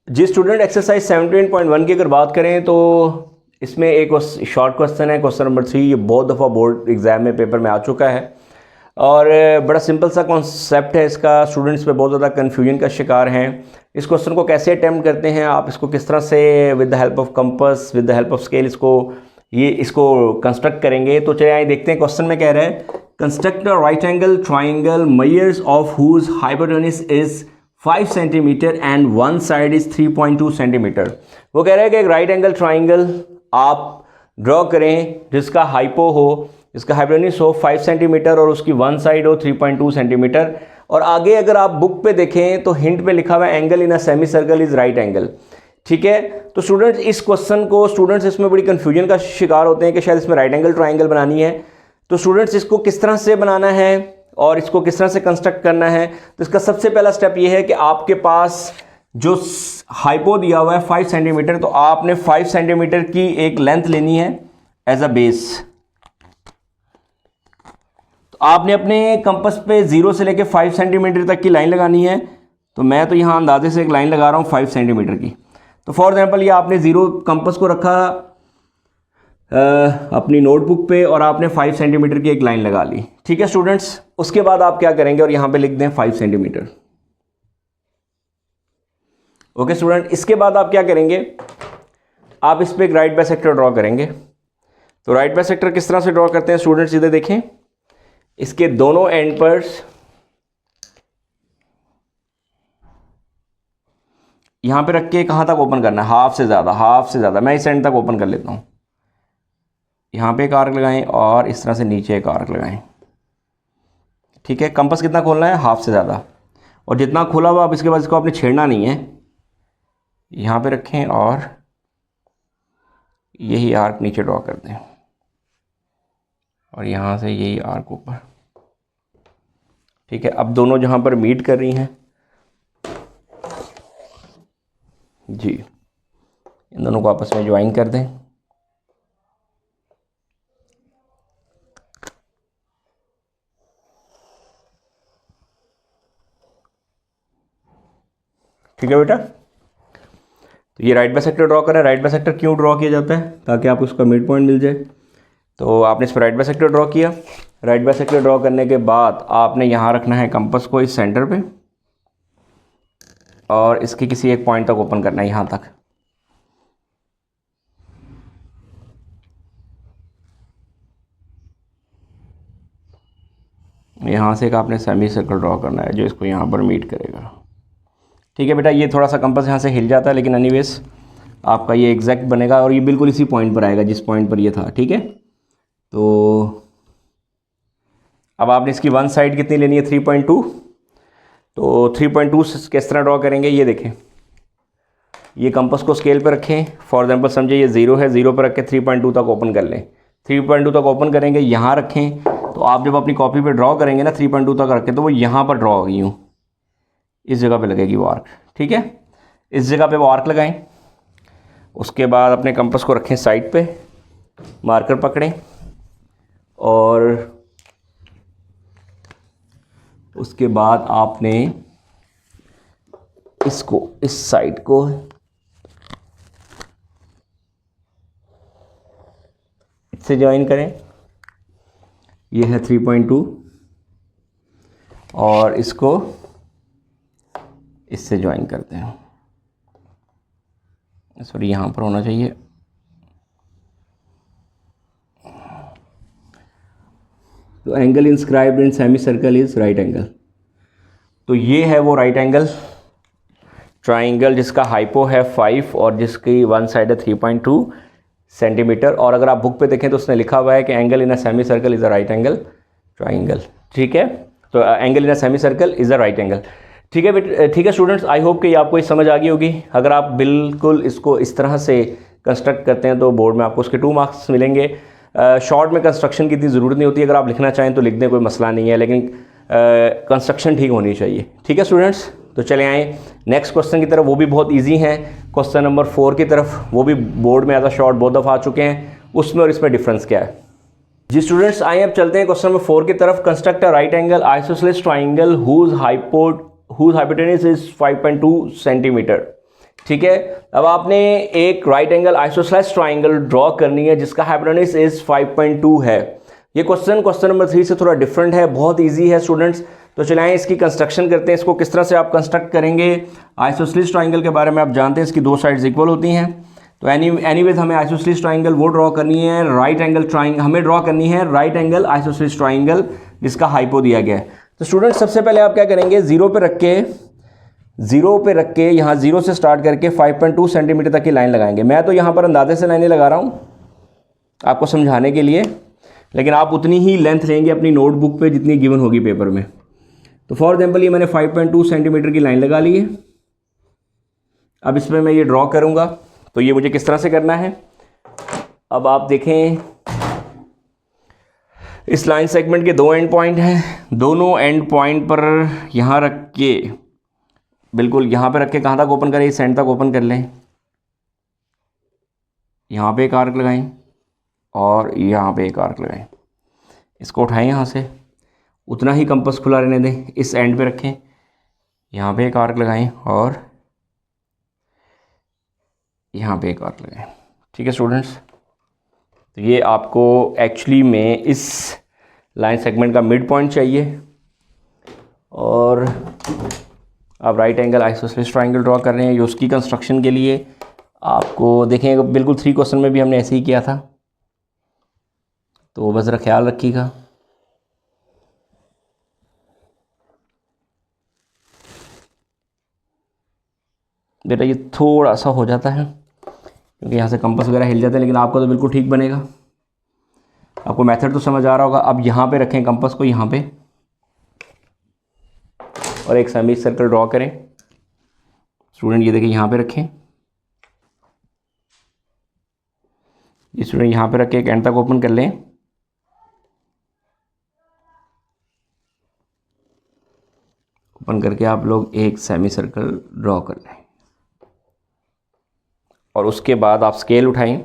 जी student, exercise 17.1 की अगर बात करें तो इसमें एक शॉर्ट क्वेश्चन है, क्वेश्चन नंबर 3। ये बहुत दफ़ा बोर्ड एग्जाम में पेपर में आ चुका है और बड़ा सिंपल सा कॉन्सेप्ट है इसका। स्टूडेंट्स पे बहुत ज़्यादा कन्फ्यूजन का शिकार हैं। इस क्वेश्चन को कैसे अटैम्प्ट करते हैं आप, इसको किस तरह से with the help of compass, with the help of scale इसको कंस्ट्रक्ट करेंगे। तो चलिए आइए देखते हैं क्वेश्चन में कह रहा है, construct a right angle triangle measures of whose hypotenuse is 5 centimetre and one side is 3.2 centimetre. वो कह रहा है कि एक राइट एंगल ट्राइंगल आप ड्रॉ करें जिसका हाइपो हो, इसका हाइपोटेन्यूज हो 5 सेंटीमीटर और उसकी वन साइड हो 3.2 सेंटीमीटर। और आगे अगर आप बुक पे देखें तो हिंट पे लिखा हुआ है angle in a semi circle is right angle. ठीक है, तो स्टूडेंट्स इस क्वेश्चन को इसमें बड़ी कंफ्यूजन का शिकार होते हैं कि शायद इसमें राइट एंगल ट्राइंगल बनानी है। तो स्टूडेंट्स इसको किस तरह से बनाना है और इसको किस तरह से कंस्ट्रक्ट करना है, तो इसका सबसे पहला स्टेप ये है कि आपके पास जो हाइपो दिया हुआ है 5 सेंटीमीटर, तो आपने 5 सेंटीमीटर की एक लेंथ लेनी है एज अ बेस। तो आपने अपने कंपास पे 0 से लेके 5 सेंटीमीटर तक की लाइन लगानी है। तो मैं तो यहाँ अंदाजे से एक लाइन लगा रहा हूँ 5 सेंटीमीटर की। तो फॉर एग्जाम्पल ये आपने 0 कंपास को रखा अपनी नोटबुक पे और आपने 5 सेंटीमीटर की एक लाइन लगा ली। ठीक है स्टूडेंट्स, उसके बाद आप क्या करेंगे और यहाँ पे लिख दें 5 सेंटीमीटर। ओके स्टूडेंट, इसके बाद आप क्या करेंगे, आप इस पे एक राइट बाइसेक्टर ड्रॉ करेंगे। तो राइट बाइसेक्टर किस तरह से ड्रॉ करते हैं स्टूडेंट्स, इधर देखें, इसके दोनों एंड पर यहां पे रख के कहां तक ओपन करना है, हाफ से ज़्यादा। मैं इस एंड तक ओपन कर लेता हूं। यहां पे एक आर्क लगाएं और इस तरह से नीचे एक आर्क लगाएं। ठीक है, कंपास कितना खोलना है, हाफ से ज़्यादा। और जितना खोला हुआ आप इसके बाद इसको आपने छेड़ना नहीं है, यहाँ पे रखें और यही आर्क नीचे ड्रॉ कर दें और यहाँ से यही आर्क ऊपर। ठीक है, अब दोनों जहाँ पर मीट कर रही हैं जी, इन दोनों को आपस में ज्वाइन कर दें। ठीक है बेटा, तो ये राइट बाइसेक्टर ड्रॉ करें। राइट बाइसेक्टर क्यों ड्रॉ किया जाता है, ताकि आपको उसका मिड पॉइंट मिल जाए। तो आपने इस पर राइट बाइसेक्टर ड्रॉ किया। राइट बाइसेक्टर ड्रॉ करने के बाद आपने यहाँ रखना है कंपास को इस सेंटर पे और इसके किसी एक पॉइंट तक ओपन करना है, यहाँ तक। यहाँ से एक आपने सेमी सर्कल ड्रॉ करना है जो इसको यहाँ पर मीट करेगा। ठीक है बेटा, ये थोड़ा सा कंपास यहाँ से हिल जाता है, लेकिन एनीवेज आपका ये एग्जैक्ट बनेगा और ये बिल्कुल इसी पॉइंट पर आएगा जिस पॉइंट पर ये था। ठीक है, तो अब आपने इसकी वन साइड कितनी लेनी है, 3.2। तो 3.2 किस तरह ड्रॉ करेंगे, ये देखें, ये कंपास को स्केल पर रखें। फॉर एग्जांपल समझे ये 0 है, 0 पर रख के 3.2 तक ओपन कर लें। 3.2 तक ओपन करेंगे, यहाँ रखें। तो आप जब अपनी कॉपी पे ड्रॉ करेंगे ना 3.2 तक रखें, तो वो यहाँ पर ड्रॉ होगी, यूँ इस जगह पे लगेगी वो आर्क। ठीक है, इस जगह पे वो आर्क लगाएं। उसके बाद अपने कंपास को रखें साइड पे, मार्कर पकड़ें और उसके बाद आपने इसको इस साइड को इससे ज्वाइन करें। ये है 3.2 और इसको इससे ज्वाइन करते हैं। सॉरी, यहाँ पर होना चाहिए। तो angle inscribed in semi circle is right angle. तो ये है वो राइट एंगल ट्राइंगल जिसका हाइपो है 5 और जिसकी वन साइड है 3.2 सेंटीमीटर। और अगर आप बुक पे देखें तो उसने लिखा हुआ है कि angle in a semi circle is a right angle triangle. ठीक है, तो angle in a semi circle is a right angle. ठीक है ठीक है स्टूडेंट्स, आई होप कि आपको ये समझ आ गई होगी। अगर आप बिल्कुल इसको इस तरह से कंस्ट्रक्ट करते हैं तो बोर्ड में आपको उसके 2 मार्क्स मिलेंगे। शॉर्ट में कंस्ट्रक्शन की इतनी ज़रूरत नहीं होती, अगर आप लिखना चाहें तो लिख दें, कोई मसला नहीं है, लेकिन कंस्ट्रक्शन ठीक होनी चाहिए। ठीक है स्टूडेंट्स, तो चले आएँ नेक्स्ट क्वेश्चन की तरफ। वो भी बहुत ईजी हैं, क्वेश्चन नंबर 4 की तरफ। वो भी बोर्ड में एज अ शॉर्ट बहुत दफ़ा आ चुके हैं, उसमें और इसमें डिफरेंस क्या है। जी स्टूडेंट्स, आइए अब चलते हैं क्वेश्चन नंबर 4 की तरफ। Construct a right angle isosceles triangle whose hypotenuse is 5.2 centimetre. ठीक है। अब आपने एक right angle isosceles triangle draw करनी है जिसका हाइपोटेन्यूज इज 5.2 है। ये क्वेश्चन नंबर 3 से थोड़ा डिफरेंट है, बहुत इजी है स्टूडेंट्स। तो चलाएं इसकी कंस्ट्रक्शन करते हैं। इसको किस तरह से आप कंस्ट्रक्ट करेंगे। आइसोसेलेस ट्राइंगल के बारे में आप जानते हैं, इसकी दो साइड्स इक्वल होती हैं। तो एनीवेज हमें आइसोसेलेस ट्राइंगल वो ड्रॉ करनी है, राइट एंगल ट्राइंगल हमें ड्रॉ करनी है, राइट एंगल आइसोसेलेस ट्राइंगल जिसका हाइपो दिया गया है। तो स्टूडेंट्स सबसे पहले आप क्या करेंगे, जीरो पे रख के यहाँ जीरो से स्टार्ट करके 5.2 सेंटीमीटर तक की लाइन लगाएंगे। मैं तो यहाँ पर अंदाजे से लाइनें लगा रहा हूँ आपको समझाने के लिए, लेकिन आप उतनी ही लेंथ लेंगे अपनी नोटबुक पे जितनी गिवन होगी पेपर में। तो फॉर एग्जाम्पल ये मैंने 5.2 सेंटीमीटर की लाइन लगा ली है। अब इसमें मैं ये ड्रॉ करूँगा, तो ये मुझे किस तरह से करना है। अब आप देखें इस लाइन सेगमेंट के दो एंड पॉइंट हैं, दोनों एंड पॉइंट पर यहाँ रख के, बिल्कुल यहाँ पे रख के कहाँ तक ओपन करें, इस एंड तक ओपन कर लें। यहाँ पे एक आर्क लगाएं और यहाँ पे एक आर्क लगाएं। इसको उठाएं यहाँ से, उतना ही कंपास खुला रहने दें, इस एंड पे रखें, यहाँ पे एक आर्क लगाएं और यहाँ पे एक आर्क लगाएं। ठीक है स्टूडेंट्स, तो ये आपको एक्चुअली में इस लाइन सेगमेंट का मिड पॉइंट चाहिए और आप right angle isosceles triangle draw कर रहे हैं। ये उसकी कंस्ट्रक्शन के लिए आपको देखें बिल्कुल 3 क्वेश्चन में भी हमने ऐसे ही किया था, तो बस ज़रा ख्याल रखिएगा। बेटा ये थोड़ा सा हो जाता है क्योंकि यहाँ से कंपास वगैरह हिल जाते हैं, लेकिन आपको तो बिल्कुल ठीक बनेगा। आपको मेथड तो समझ आ रहा होगा। अब यहाँ पे रखें कंपास को, यहाँ पे, और एक सेमी सर्कल ड्रॉ करें। स्टूडेंट ये देखिए यहाँ पे रखें, ये स्टूडेंट यहाँ पे रख के एक एंड तक ओपन कर लें। ओपन करके आप लोग एक सेमी सर्कल ड्रॉ कर लें और उसके बाद आप स्केल उठाएं।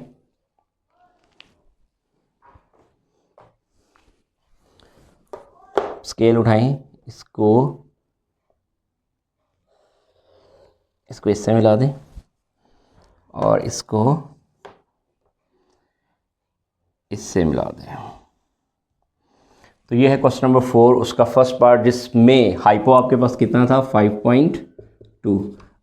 स्केल उठाएं, इसको इससे मिला दें और इसको इससे मिला दें। तो ये है क्वेश्चन नंबर 4, उसका फर्स्ट पार्ट, जिसमें हाइपो आपके पास कितना था 5.2।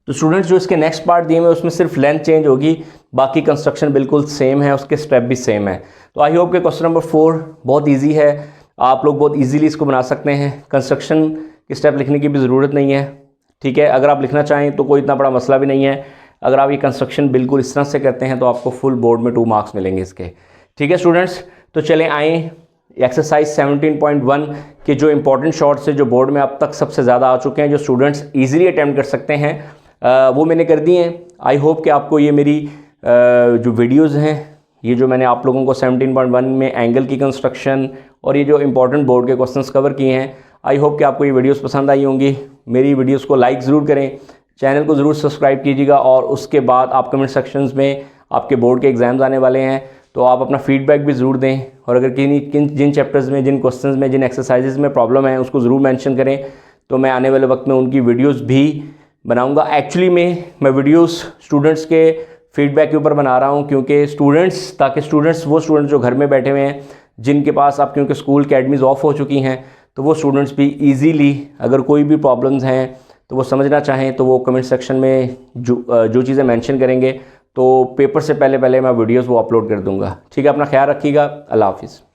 तो स्टूडेंट्स जो इसके नेक्स्ट पार्ट दिए हुए उसमें सिर्फ लेंथ चेंज होगी, बाकी कंस्ट्रक्शन बिल्कुल सेम है, उसके स्टेप भी सेम है। तो आई होप कि क्वेश्चन नंबर 4 बहुत इजी है, आप लोग बहुत इजीली इसको बना सकते हैं। कंस्ट्रक्शन के स्टेप लिखने की भी ज़रूरत नहीं है। ठीक है, अगर आप लिखना चाहें तो कोई इतना बड़ा मसला भी नहीं है। अगर आप ये कंस्ट्रक्शन बिल्कुल इस तरह से करते हैं तो आपको फुल बोर्ड में 2 मार्क्स मिलेंगे इसके। ठीक है स्टूडेंट्स, तो चलें आएँ एक्सरसाइज 17.1 के जो इंपॉर्टेंट शॉर्ट्स है जो बोर्ड में अब तक सबसे ज़्यादा आ चुके हैं, जो स्टूडेंट्स इजीली अटैम्प्ट कर सकते हैं, वो मैंने कर दिए हैं। आई होप कि आपको ये मेरी जो वीडियोज़ हैं, ये जो मैंने आप लोगों को 17.1 में एंगल की कंस्ट्रक्शन और ये जो इंपॉर्टेंट बोर्ड के क्वेश्चंस कवर किए हैं, आई होप कि आपको ये वीडियोस पसंद आई होंगी। मेरी वीडियोस को लाइक ज़रूर करें, चैनल को ज़रूर सब्सक्राइब कीजिएगा और उसके बाद आप कमेंट सेक्शंस में, आपके बोर्ड के एग्ज़ाम्स आने वाले हैं तो आप अपना फीडबैक भी ज़रूर दें और अगर जिन चैप्टर्स में, जिन क्वेश्चंस में, जिन एक्सरसाइजेज़ में प्रॉब्लम है उसको ज़रूर मेंशन करें, तो मैं आने वाले वक्त में उनकी वीडियोस भी बनाऊंगा। एक्चुअली में मैं वीडियोस स्टूडेंट्स के फीडबैक के ऊपर बना रहा हूं क्योंकि स्टूडेंट्स, ताकि वो स्टूडेंट्स जो घर में बैठे हुए हैं, जिनके पास अब क्योंकि स्कूल अकेडमीज़ ऑफ हो चुकी हैं, तो वो स्टूडेंट्स भी ईजीली अगर कोई भी प्रॉब्लम्स हैं तो वो समझना चाहें तो वो कमेंट सेक्शन में जो चीज़ें मेंशन करेंगे तो पेपर से पहले मैं वीडियोस वो अपलोड कर दूंगा। ठीक है, अपना ख्याल रखिएगा। अल्लाह हाफिज़।